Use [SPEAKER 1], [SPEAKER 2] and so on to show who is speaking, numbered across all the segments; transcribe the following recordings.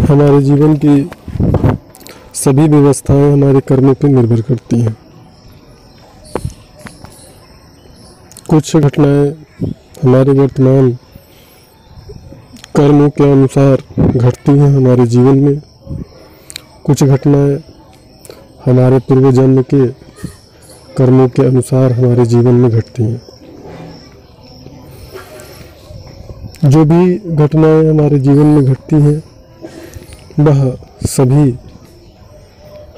[SPEAKER 1] हमारे जीवन की सभी व्यवस्थाएं हमारे कर्मों पर निर्भर करती हैं। कुछ घटनाएं हमारे वर्तमान कर्मों के अनुसार घटती हैं हमारे जीवन में। कुछ घटनाएं हमारे पूर्व जन्म के कर्मों के अनुसार हमारे जीवन में घटती हैं। जो भी घटनाएं हमारे जीवन में घटती हैं वह सभी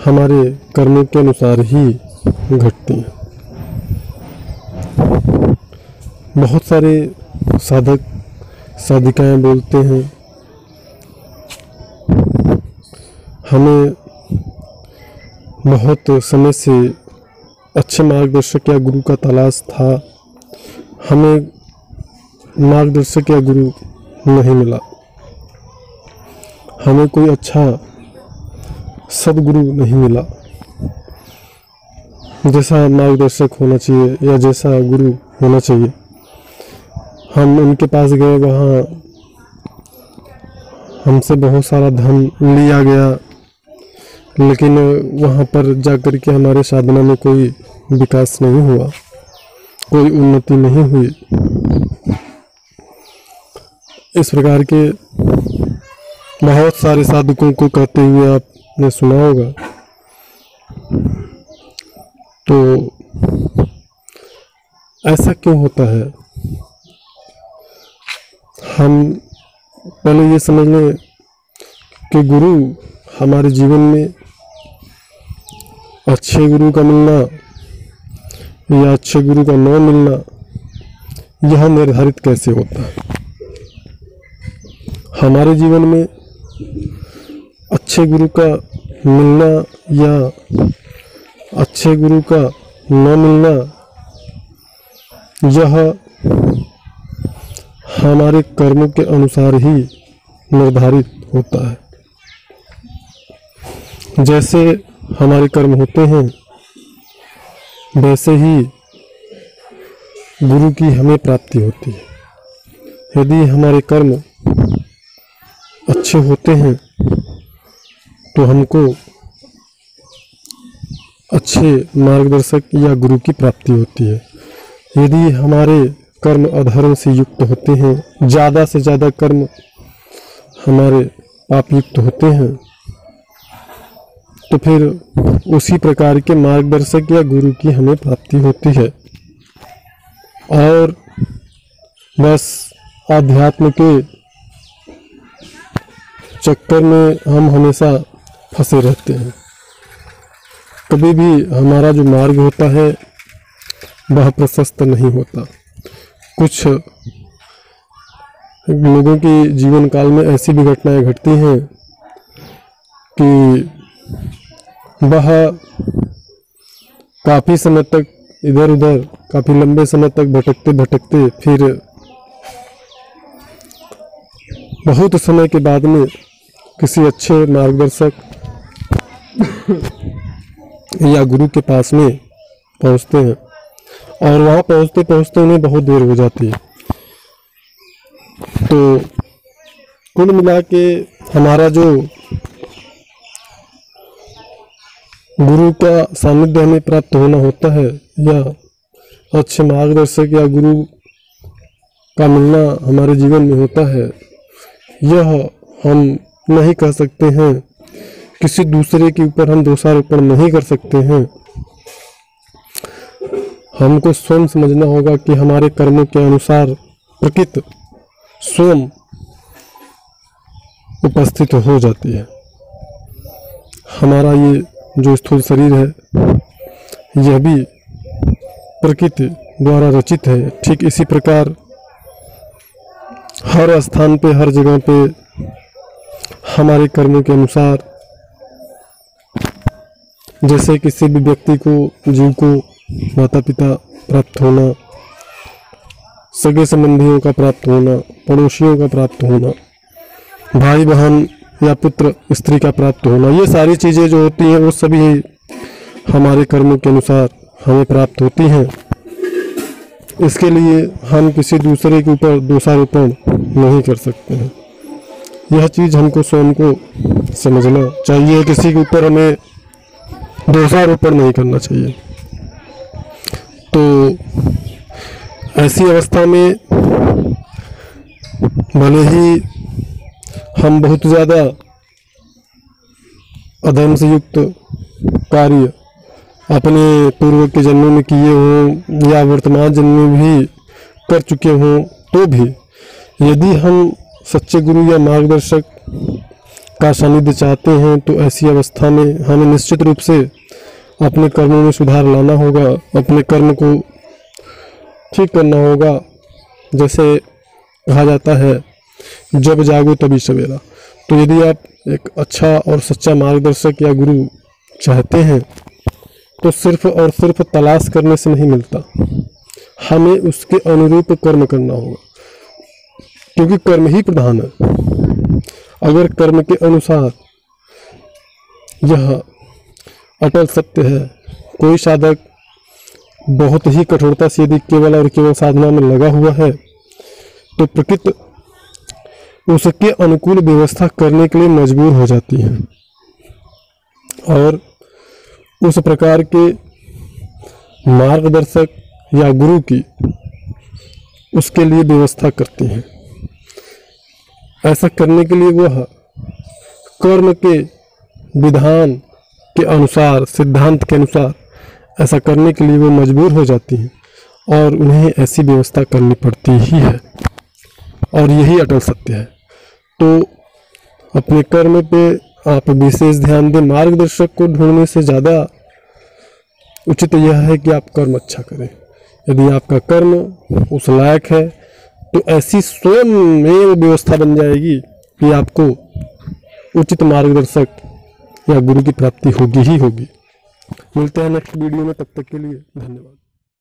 [SPEAKER 1] हमारे कर्मों के अनुसार ही घटती हैं। बहुत सारे साधक साधिकाएं बोलते हैं हमें बहुत समय से अच्छे मार्गदर्शक या गुरु का तलाश था, हमें मार्गदर्शक या गुरु नहीं मिला, हमें कोई अच्छा सदगुरु नहीं मिला। जैसा मार्गदर्शक होना चाहिए या जैसा गुरु होना चाहिए, हम उनके पास गए, वहाँ हमसे बहुत सारा धन लिया गया, लेकिन वहाँ पर जाकर के हमारे साधना में कोई विकास नहीं हुआ, कोई उन्नति नहीं हुई। इस प्रकार के बहुत सारे साधकों को कहते हुए आपने सुना होगा। तो ऐसा क्यों होता है? हम पहले ये समझ लें कि गुरु हमारे जीवन में अच्छे गुरु का मिलना या अच्छे गुरु का न मिलना, यह निर्धारित कैसे होता है? हमारे जीवन में अच्छे गुरु का मिलना या अच्छे गुरु का न मिलना, यह हमारे कर्मों के अनुसार ही निर्धारित होता है। जैसे हमारे कर्म होते हैं वैसे ही गुरु की हमें प्राप्ति होती है। यदि हमारे कर्म अच्छे होते हैं तो हमको अच्छे मार्गदर्शक या गुरु की प्राप्ति होती है। यदि हमारे कर्म अधर्म से युक्त होते हैं, ज़्यादा से ज़्यादा कर्म हमारे पाप युक्त होते हैं, तो फिर उसी प्रकार के मार्गदर्शक या गुरु की हमें प्राप्ति होती है। और बस आध्यात्म के चक्कर में हम हमेशा फंसे रहते हैं। कभी भी हमारा जो मार्ग होता है वह प्रशस्त नहीं होता। कुछ लोगों की जीवन काल में ऐसी भी घटनाएं घटती हैं कि वह काफ़ी समय तक इधर उधर, काफ़ी लंबे समय तक भटकते भटकते फिर बहुत समय के बाद में किसी अच्छे मार्गदर्शक या गुरु के पास में पहुंचते हैं, और वहाँ पहुंचते पहुंचते उन्हें बहुत देर हो जाती है। तो कुल मिला के हमारा जो गुरु का सानिध्य हमें प्राप्त होना होता है या अच्छे मार्गदर्शक या गुरु का मिलना हमारे जीवन में होता है, यह हम नहीं कह सकते हैं। किसी दूसरे के ऊपर हम दोषारोपण नहीं कर सकते हैं। हमको स्वयं समझना होगा कि हमारे कर्मों के अनुसार प्रकृति स्वयं उपस्थित हो जाती है। हमारा ये जो स्थूल शरीर है यह भी प्रकृति द्वारा रचित है। ठीक इसी प्रकार हर स्थान पे, हर जगह पे हमारे कर्मों के अनुसार, जैसे किसी भी व्यक्ति को, जीव को माता पिता प्राप्त होना, सगे संबंधियों का प्राप्त होना, पड़ोसियों का प्राप्त होना, भाई बहन या पुत्र स्त्री का प्राप्त होना, ये सारी चीज़ें जो होती हैं वो सभी हमारे कर्मों के अनुसार हमें प्राप्त होती हैं। इसके लिए हम किसी दूसरे के ऊपर दोषारोपण नहीं कर सकते हैं। यह चीज़ हमको स्वयं को समझना चाहिए। किसी के ऊपर हमें दोषारोपण नहीं करना चाहिए। तो ऐसी अवस्था में भले ही हम बहुत ज़्यादा अधर्म से युक्त कार्य अपने पूर्व के जन्मों में किए हों या वर्तमान जन्म में भी कर चुके हों, तो भी यदि हम सच्चे गुरु या मार्गदर्शक का सानिध्य चाहते हैं तो ऐसी अवस्था में हमें निश्चित रूप से अपने कर्मों में सुधार लाना होगा, अपने कर्म को ठीक करना होगा। जैसे कहा जाता है, जब जागो तभी सवेरा। तो यदि आप एक अच्छा और सच्चा मार्गदर्शक या गुरु चाहते हैं तो सिर्फ और सिर्फ तलाश करने से नहीं मिलता, हमें उसके अनुरूप कर्म करना होगा, क्योंकि कर्म ही प्रधान है। अगर कर्म के अनुसार यह अटल सत्य है, कोई साधक बहुत ही कठोरता से यदि केवल और केवल साधना में लगा हुआ है तो प्रकृति उसके अनुकूल व्यवस्था करने के लिए मजबूर हो जाती है और उस प्रकार के मार्गदर्शक या गुरु की उसके लिए व्यवस्था करती हैं। ऐसा करने के लिए वह कर्म के विधान के अनुसार, सिद्धांत के अनुसार ऐसा करने के लिए वो मजबूर हो जाती हैं और उन्हें ऐसी व्यवस्था करनी पड़ती ही है, और यही अटल सत्य है। तो अपने कर्म पे आप विशेष ध्यान दें। मार्गदर्शक को ढूंढने से ज़्यादा उचित यह है कि आप कर्म अच्छा करें। यदि आपका कर्म उस लायक है तो ऐसी स्वयं में व्यवस्था बन जाएगी कि आपको उचित मार्गदर्शक या गुरु की प्राप्ति होगी ही होगी। मिलते हैं नेक्स्ट वीडियो में, तब तक के लिए धन्यवाद।